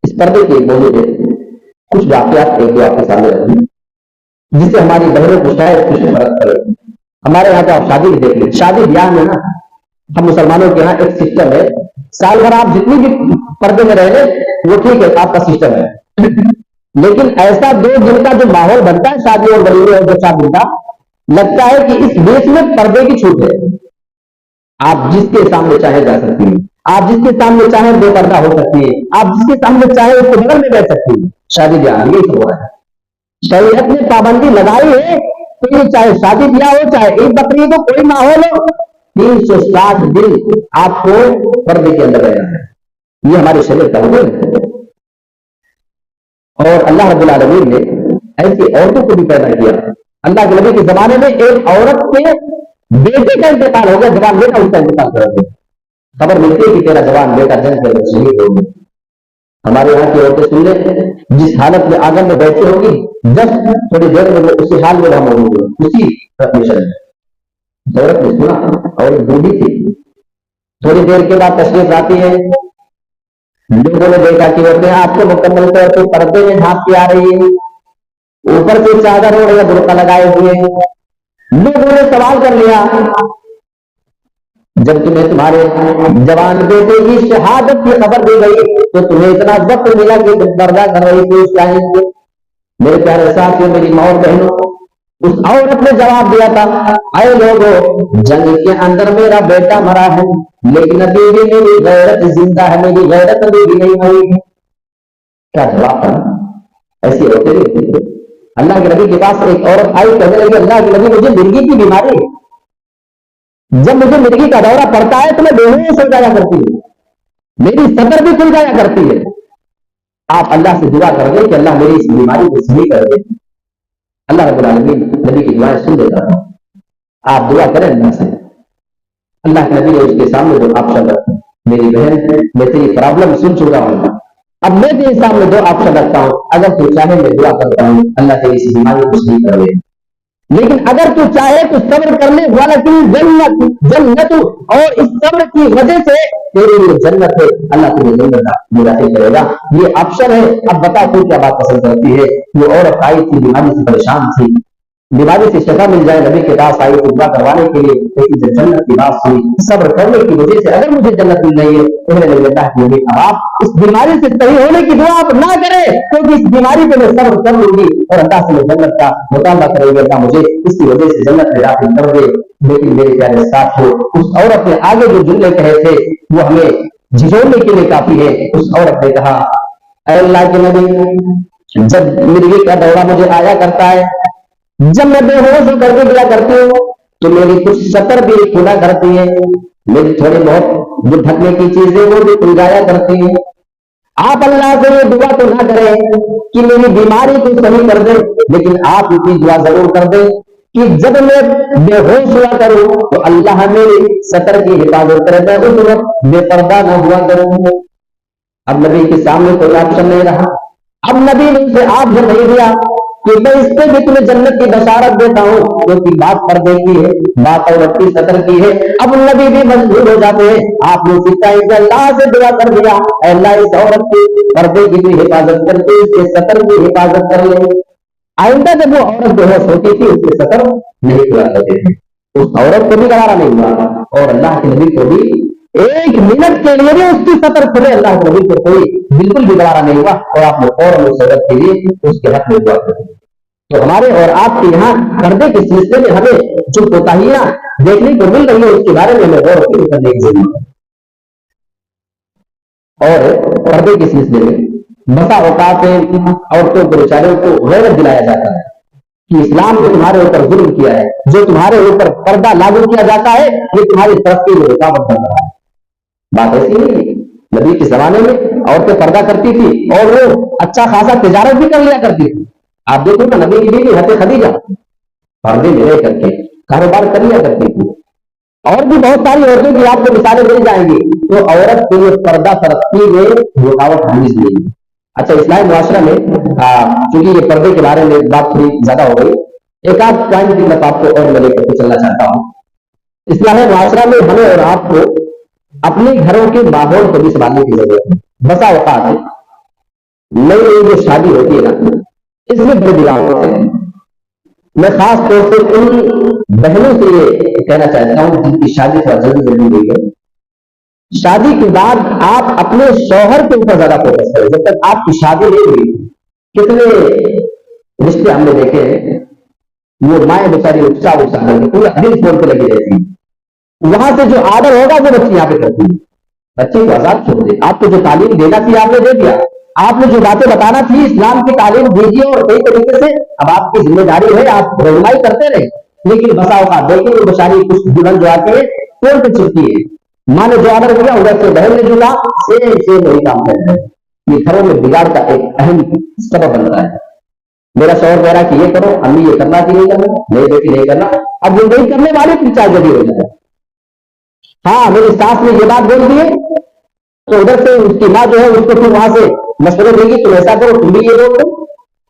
اس پردے کے موضوع میں کچھ واقعات ایک دو آپ کے سامنے رکھیں جس سے ہماری بہنوں کو شاید کچھ فرق پڑے. ہمارے یہاں تو آپ شادی بھی دیکھ لیں, شادی بیاہ میں نا ہم مسلمانوں کے یہاں ایک سسٹم ہے, سال بھر آپ جتنی بھی پردے میں رہ لیں وہ ٹھیک ہے, آپ کا سسٹم ہے. لیکن ایسا 2 دن کا جو ماحول بنتا ہے شادی اور ولیمے اور 4 دن کا, لگتا ہے کہ اس بیچ میں پردے کی چھوٹ ہے. آپ جس کے سامنے چاہے جا سکتی ہیں, آپ جس کے سامنے چاہیں بے پردہ ہو سکتی ہے, آپ جس کے سامنے چاہیں اس کے بغل میں بیٹھ سکتی ہیں. شادی بیاہ یہ سب ہو رہا ہے. شریعت نے پابندی لگائی ہے تو یہ چاہے شادی بیاہ ہو چاہے عید بقرعید ہو, کوئی ماحول ہو, 360 دن آپ کو پردے کے اندر رہنا ہے. یہ ہماری شریعت کا حکم ہے. اور اللہ رب العالمین نے ایسی عورتوں کو بھی پیدا کیا. اللہ کے نبی کے زمانے میں ایک عورت کے بیٹے کا انتقال ہو گیا, جوان بیٹا اس کا انتقال کر دیا. خبر ملتی ہے کہ تیرا جوان بیٹا جنگ کے شہید ہو گیا. ہمارے یہاں کی عورتیں سن لیں, جس حالت میں آنگن میں بیٹھی ہوگی جب تھوڑی دیر میں اسی حال میں ہم ہوں گے, اسی مشن میں. عورت نے سنا اور بوڑھی تھی, تھوڑی دیر کے بعد تشریف آتی ہے. لوگوں نے دیکھا کہ عورتیں آپ کو مکمل طور پہ پردے میں ڈھانپ کے آ رہی ہے, اوپر سے چادر اور یا برقع لگائے ہوئے. لوگوں نے سوال کر لیا, جب تمہیں تمہارے جوان بیٹے کی شہادت کی خبر دی گئی تو تمہیں اتنا وقت ملا کہ تم پردہ کر رہی تھی اس ٹائم کو. میرے پیارے ساتھیوں, میری ماں اور بہنوں, اس عورت نے جواب دیا تھا, اے لوگوں, جنگ کے اندر میرا بیٹا مرا ہے لیکن ابھی بھی میری غیرت زندہ ہے, میری غیرت ابھی بھی نہیں ہوئی ہے. کیا جواب تھا. ایسی عورتیں بھی تھے. اللہ کے نبی کے پاس ایک عورت آئی, کہنے لگی اللہ کے نبی مجھے مرگی کی بیماری ہے, جب مجھے مرگی کا دورہ پڑتا ہے تو میں بے ہوش ہو جایا کرتی ہوں, میری صدر بھی کھل جایا کرتی ہے. آپ اللہ سے دعا کر دیں کہ اللہ میری اس بیماری کو صحیح کر دے. اللہ رب العالمین نبی کی دعائیں سن لیتا ہے. آپ دعا کریں اللہ سے. اللہ کے نبی نے اس کے سامنے جو آپشن رکھا, میری بہن میں تیری پرابلم سن چکا ہوں, اب میں تیرے سامنے 2 آپشن رکھتا ہوں, اگر تو چاہے میں دعا کرتا ہوں اللہ تیری اس بیماری کو صحیح کر دے, لیکن اگر تو چاہے تو صبر کرنے والا کی جنت اور اس صبر کی وجہ سے تیرے لیے جنت ہے, اللہ تیرے جنت میں داخل کرے گا. یہ آپشن ہے. اب بتا تو کیا بات پسند کرتی ہے. وہ عورت آئی تھی, بیماری سے پریشان تھی, بیماری سے شفا مل جائے نبی کے پاس آئی دعا کروانے کے لیے, لیکن جب جنت کی بات ہوئی صبر کرنے کی وجہ سے اگر مجھے جنت مل رہی ہے تو میرے لیے اللہ کے نبی آپ اس بیماری سے صحیح ہونے کی دعا آپ نہ کریں, کیونکہ اس بیماری پہ میں صبر کر لوں گی اور اللہ سے میں جنت کا مطالبہ کرے گی, اللہ مجھے اس کی وجہ سے جنت میں داخل کر دے. لیکن میرے پیارے ساتھیوں, اس عورت نے آگے جو جملے کہے تھے وہ ہمیں جھجھوڑنے کے لیے کافی ہے. اس عورت نے کہا, اے اللہ کے نبی, جب مرغی کا دورہ مجھے آیا کرتا ہے, جب میں بے ہوش ہو کر کے گیا کرتی ہوں تو میری کچھ سطر بھی کھلا کرتی ہے, میری تھوڑی بہت جو ڈھکنے کی چیزیں وہ بھی کھل جایا کرتی ہیں. آپ اللہ سے یہ دعا تو نہ کریں کہ میری بیماری کو صحیح کر دیں, لیکن آپ اتنی دعا ضرور کر دیں کہ جب میں بے ہوش ہوا کروں تو اللہ میری سطر کی حفاظت کرے, میں اس وقت بے پردہ نہ ہوا کروں. اب نبی کے سامنے کوئی آپشن نہیں رہا. اب نبی نے اسے آپشن نہیں دیا کہ میں اس پہ بھی تمہیں جنت کی بشارت دیتا ہوں, کیونکہ بات پردے کی ہے, بات عورت کی سطر کی ہے. اب نبی بھی مجبور ہو جاتے ہیں. آپ نے اللہ سے دعا کر دیا, اے اللہ اس عورت کی پردے کی بھی حفاظت کر کے اس کے سطر کی حفاظت کر لے. آئندہ جب وہ عورت بے ہوش ہوتی تھی اس کے سطر نہیں کھلا کرتے تھے. اس عورت کو بھی گوارا نہیں ہوا اور اللہ کے نبی کو بھی ایک منٹ کے لیے بھی اس کی سطر کھلے اللہ کے نبی کو کوئی بالکل بھی گوارا نہیں ہوا, اور آپ نے فوراً اس عورت کے لیے اس کے حق میں دعا کر دی. تو ہمارے اور آپ کے یہاں پردے کے سلسلے میں ہمیں جو کوتاہیاں دیکھنے کو مل رہی ہے اس کے بارے میں ہمیں غور و فکر کرنے کی ضرورت ہے. اور پردے کے سلسلے میں بسا اوقات عورتوں کو بیچاروں کو غیرت دلایا جاتا ہے کہ اسلام نے تمہارے اوپر ظلم کیا ہے, جو تمہارے اوپر پردہ لاگو کیا جاتا ہے یہ تمہاری ترقی میں رکاوٹ بن رہا ہے. بات ایسی نہیں. نبی کے زمانے میں عورتیں پردہ کرتی تھی اور وہ اچھا خاصا تجارت بھی کر لیا کرتی تھی. آپ دیکھو نا, نبی کی بیوی حضرت خدیجہ پردے میں رہ کر کے کاروبار کر لیا کرتی تھی, اور بھی بہت ساری عورتوں کی آپ کو مثالیں مل جائیں گی. تو عورت کے لیے پردہ ترقی میں رکاوٹ ہرگز نہیں ہے. اچھا, اسلامی معاشرہ میں چونکہ یہ پردے کے بارے میں بات تھوڑی زیادہ ہو گئی, ایک آدھ پوائنٹ کی میں آپ کو اور لے کر کے چلنا چاہتا ہوں. اسلامی معاشرہ میں ہمیں اور آپ کو اپنے گھروں کے ماحول کو بھی سنبھالنے کی ضرورت ہے. بسا اوقات نئی نئی جو شادی ہوتی ہے نا اس میں بڑے بگاڑ ہوتے ہیں. میں خاص طور سے ان بہنوں سے یہ کہنا چاہتا ہوں جن کی شادی تھوڑا جلدی جلدی ہوئی ہے. شادی کے بعد آپ اپنے شوہر کے اوپر زیادہ فوکس کریں. جب تک آپ کی شادی نہیں ہوئی کتنے رشتے ہم نے دیکھے ہیں وہ مائیں بیچاری اکسا کر کے پورا دن فون پہ لگی رہتی ہیں. وہاں سے جو آڈر ہوگا وہ بچی یہاں پہ کرتی ہے. بچے کو آزاد چھوڑ دیں. آپ کو جو تعلیم دینا تھی آپ نے دے دیا. آپ نے جو باتیں بتانا تھی اسلام کی تعلیم دیجیے اور صحیح طریقے سے. اب آپ کی ذمہ داری ہے آپ رہنمائی کرتے رہے. لیکن بسا اوقات دیکھیں وہ بیچاری کچھ دلہن جو آتے ہیں فون پہ چھپتی ہے. ماں نے جو آڈر کیا ادھر سے بہن نے جڑا سیم وہی کام کر رہے ہیں. یہ گھروں میں بگاڑ کا ایک اہم سبب بنتا ہے. میرا شوہر کہہ رہا کہ یہ کرو, امی یہ کرنا کہ نہیں کرنا, میری بیٹی نہیں کرنا. اب وہ نہیں کرنے والے کی چائے جلدی ہو جائے. ہاں میری ساس نے یہ بات بول دی ہے تو ادھر سے اس کی ماں جو ہے اس کو پھر وہاں سے مشورے دے گی تم ایسا کرو تم بھی یہ کرو.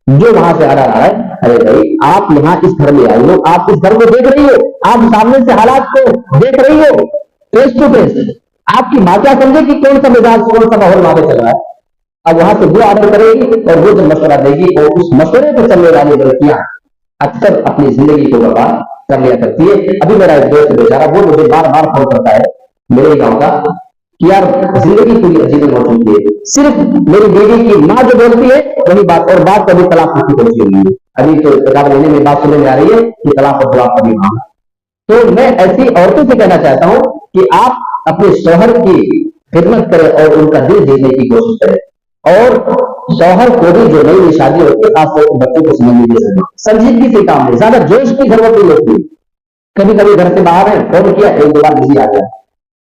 جو وہاں سے آ رہا ہے ارے بھائی آپ یہاں اس گھر میں آئی ہو, آپ اس گھر کو دیکھ رہی ہو, آپ سامنے سے حالات کو دیکھ رہی ہو فیس ٹو فیس. آپ کی ماں کیا سمجھے کہ کون سا مزاج کون سا ماحول وہاں پہ چل رہا ہے. اب وہاں سے وہ آڈر کرے گی اور وہ جو مشورہ دے گی اور اس مشورے پہ چلنے والی لڑکیاں اکثر اپنی زندگی کو برباد کر لیا کرتی ہے. ابھی میرا ایک دوست بیچارہ وہ مجھے بار بار فون کرتا ہے میرے گاؤں کا کہ یار زندگی پوری عجیب ہو چکی ہے. صرف میری بیوی کی ماں جو بولتی ہے وہی بات, اور بات کبھی طلاق کی پہنچی ہوئی ہے. ابھی تو کتاب لینے میں بات سننے میں آ رہی ہے کہ طلاق اور طلاق کبھی مانگا. تو میں ایسی عورتوں سے کہنا چاہتا ہوں کہ آپ اپنے شوہر کی خدمت کریں اور ان کا دل جیتنے کی کوشش کریں. اور شوہر کو بھی جو نئی نئی شادی ہوتی ہے خاص طور پر بچوں کو سمجھنے کی ضرورت, سنجیدگی سے کام لیں. زیادہ جوش کی ضرورت نہیں ہوتی. کبھی کبھی گھر سے باہر ہے فون کیا ایک دو بار بزی آ گیا.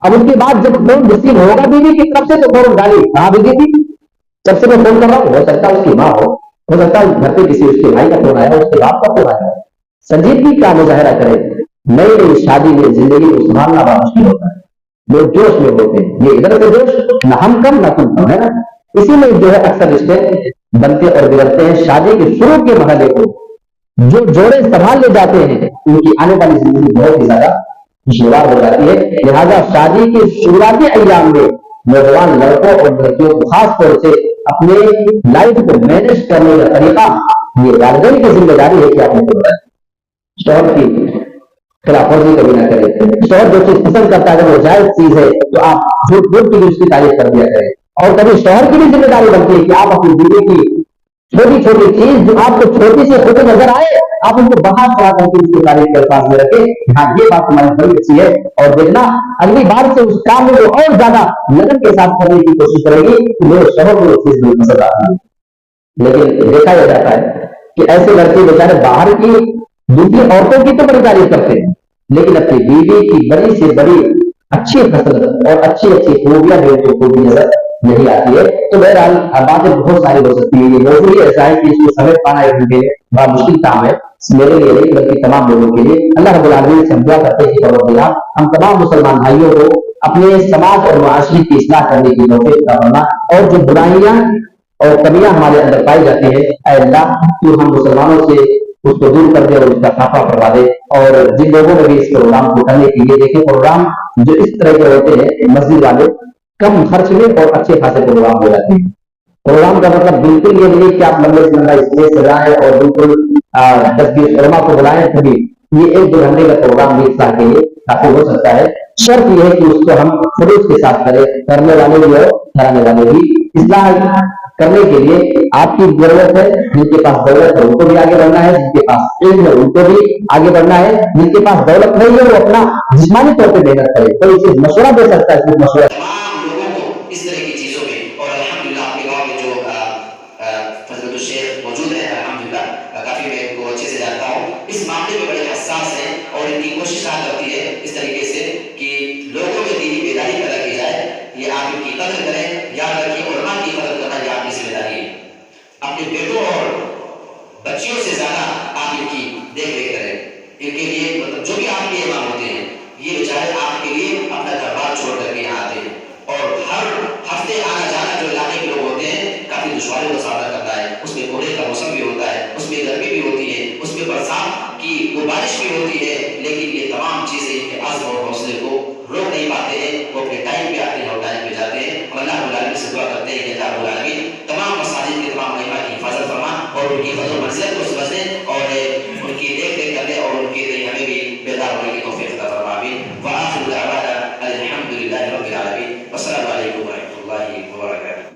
اب اس کے بعد جب فون ریسیو ہوگا بیوی کی طرف سے تو فون ڈالی کہاں بزی تھی, جب سے میں فون کر رہا ہوں. ہو سکتا ہے اس کی ماں ہو سکتا ہے گھر پہ کسی اس کے بھائی کا فون آیا, اس کے باپ کا فون آیا. سنجیدگی کا مظاہرہ کرے. نئی نئی شادی میں زندگی کو سنبھالنا بڑا مشکل ہوتا ہے. لوگ جوش میں ہوتے ہیں, یہ ادھر سے جوش نہ ہم کم نہ تم کم, ہے نا. اسی میں جو ہے اکثر رشتے بنتے اور بگڑتے ہیں. شادی کے شروع کے مرحلے کو جو جوڑے سنبھال لے جاتے ہیں ان کی آنے والی زندگی بہت ہی زیادہ خوشگوار ہو جاتی ہے. لہذا شادی کے شروعاتی ایام میں نوجوان لڑکوں اور لڑکیوں کو خاص طور سے اپنے لائف کو مینج کرنے کا طریقہ یہ والدین کی ذمہ داری ہے کہ آپ نے شوہر کی خلاف ورزی کبھی نہ کرے. شوہر جو چیز پسند کرتا ہے اگر وہ جائز چیز ہے تو آپ جھوٹ بول کے بھی اس کی تعریف کر دیا کریں. اور کبھی شوہر کی بھی ذمہ داری بنتی ہے کہ آپ اپنی بیوی کی چھوٹی چھوٹی چیز جو آپ کو چھوٹی سے چھوٹی نظر آئے آپ ان کو بہت بڑا کر کے اس کی تعریف کے الفاظ میں رکھیں. ہاں یہ بات تمہاری بڑی اچھی ہے, اور دیکھنا اگلی بار سے اس کام میں وہ اور زیادہ لگن کے ساتھ کرنے کی کوشش کرے گی کہ میرے شوہر کو وہ چیز نہیں پسند آتی. لیکن دیکھا یہ جاتا ہے کہ ایسے لڑکے بیچارے باہر کی دوسری عورتوں کی تو بڑی تعریف کرتے ہیں لیکن اپنی بیوی کی بڑی سے بڑی اچھی خصلت اور اچھی اچھی خوبیاں جو کو بھی نظر نہیں آتی ہے. تو بہرحال باتیں بہت ساری ہو سکتی ہے. یہ موضوع ہی ایسا ہے کہ اس کو سمجھ پانا ایک گھنٹے بڑا مشکل کام ہے میرے لیے نہیں بلکہ تمام لوگوں کے لیے. اللہ رب العالمین سے ہم دعا کرتے ہیں کہ پروردگار ہم تمام مسلمان بھائیوں کو اپنے سماج اور معاشرے کی اصلاح کرنے کی توفیق عطا فرما, اور جو برائیاں اور کمیاں ہمارے اندر پائی جاتی ہیں اے اللہ تو ہم مسلمانوں سے اس کو دور کر دے اور اس کا خافا کروا دے. اور جن لوگوں نے بھی اس پروگرام کو کرنے کے لیے دیکھیں پروگرام جو اس طرح کے ہوتے ہیں مسجد والے کم خرچ میں اور اچھے خاصے پروگرام ہو جاتے ہیں. پروگرام کا مطلب بالکل یہ نہیں کہ آپ لمبے سے لمبا اسٹیج سجائیں اور بالکل 10-20 علماء کو بلائیں. کبھی یہ 1-2 گھنٹے کا پروگرام بھی اصلاح کے لیے کافی ہو سکتا ہے. شرط یہ ہے کہ اس کو ہم خلوص کے ساتھ کریں, کرنے والے بھی اور کرانے والے بھی. اصلاح کرنے کے لیے آپ کی ضرورت ہے, جن کے پاس دولت ہے ان کو بھی آگے بڑھنا ہے, جن کے پاس علم ہے ان کو بھی آگے بڑھنا ہے, جن کے پاس دولت نہیں ہے وہ اپنا جسمانی طور پہ محنت کرے. کوئی اسے مشورہ دے سکتا ہے, صرف مشورہ تمام لوگوں کو اس طرح کی چیزوں میں. اور الحمدللہ آپ کے گاؤں میں جو فضلت الشیخ موجود ہے الحمدللہ کافی میں ان کو اچھے سے جانتا ہوں, اس معاملے میں بڑے حساس ہیں اور ان کی کوشش کرتی ہے اس طریقے سے کہ لوگوں میں دینی بیداری پیدا کی جائے. یہ آپ ان کی قدر کریں, یاد رکھیے علماء کی قدر کرنا یہ آپ کی ذمہ داری ہے. اپنے بیٹوں اور بچیوں سے زیادہ آپ ان کی دیکھ ریکھ کریں. ان کے لیے مطلب جو بھی آپ کے امام ہوتے ہیں یہ بیچارے آپ کے لیے اپنا گھر بار چھوڑ کر کے یہاں آتے ہیں, اور ہر ہفتے آنا جانا جو علاقے کے لوگ ہوتے ہیں کافی دشواریوں کا سامنا کرتا ہے. اس میں کوڑے کا موسم بھی ہوتا ہے, اس میں گرمی بھی ہوتی ہے, اس میں برسات کی وہ بارش بھی ہوتی ہے, لیکن یہ تمام چیزیں ان کے عزم اور حوصلے کو روک نہیں پاتے ہیں. وہ اپنے ٹائم پہ آتے ہیں اور ٹائم پہ جاتے ہیں. اللہ رب العالمین سے دعا کرتے ہیں کہ اللہ رب العالمین تمام مساجد اور ان کی قدر و منزلت کو